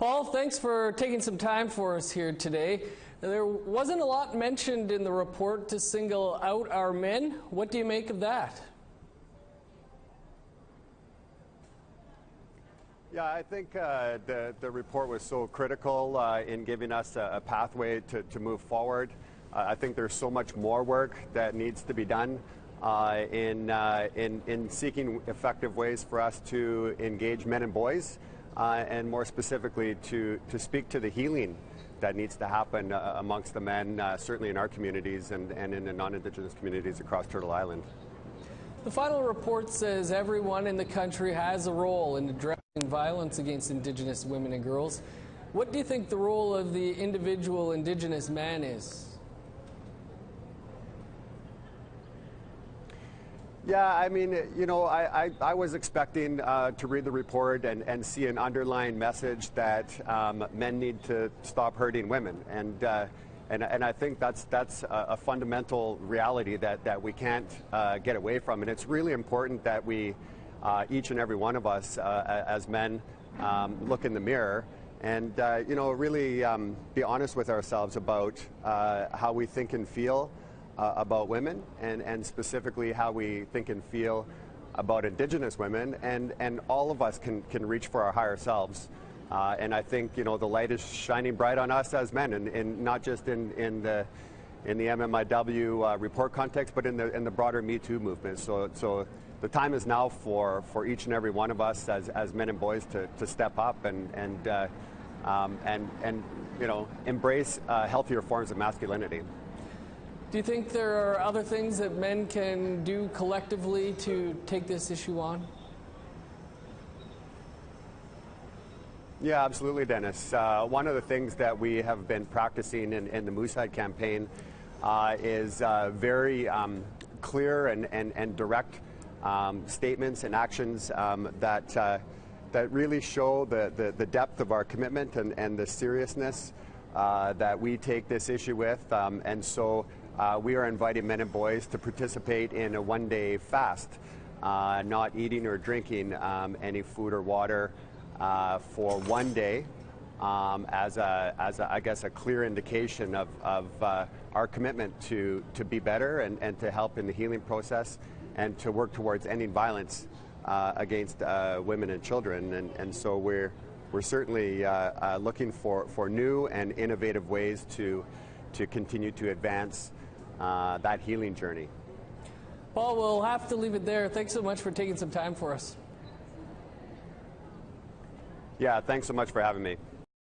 Paul, thanks for taking some time for us here today. There wasn't a lot mentioned in the report to single out our men. What do you make of that? Yeah, I think the report was so critical in giving us a pathway to move forward. I think there's so much more work that needs to be done in seeking effective ways for us to engage men and boys, and more specifically to speak to the healing that needs to happen amongst the men, certainly in our communities and in the non-Indigenous communities across Turtle Island. The final report says everyone in the country has a role in addressing violence against Indigenous women and girls. What do you think the role of the individual Indigenous man is? Yeah, I mean, you know, I was expecting to read the report and see an underlying message that men need to stop hurting women. And I think that's a fundamental reality that we can't get away from. And it's really important that we, each and every one of us as men, look in the mirror and, you know, really be honest with ourselves about how we think and feel about women, and specifically how we think and feel about Indigenous women, and all of us can reach for our higher selves. And I think, you know, the light is shining bright on us as men, and not just in the MMIW report context, but in the broader Me Too movement. So the time is now for each and every one of us as men and boys to step up and you know, embrace healthier forms of masculinity. Do you think there are other things that men can do collectively to take this issue on? Yeah, absolutely, Dennis. One of the things that we have been practicing in the Moosehead campaign is very clear and direct statements and actions that really show the depth of our commitment and the seriousness that we take this issue with. And so we are inviting men and boys to participate in a one-day fast, not eating or drinking any food or water for one day, as I guess a clear indication of our commitment to be better and to help in the healing process and to work towards ending violence against women and children. And so we're certainly looking for new and innovative ways to continue to advance that healing journey. Paul, we'll have to leave it there. Thanks so much for taking some time for us. Yeah, thanks so much for having me.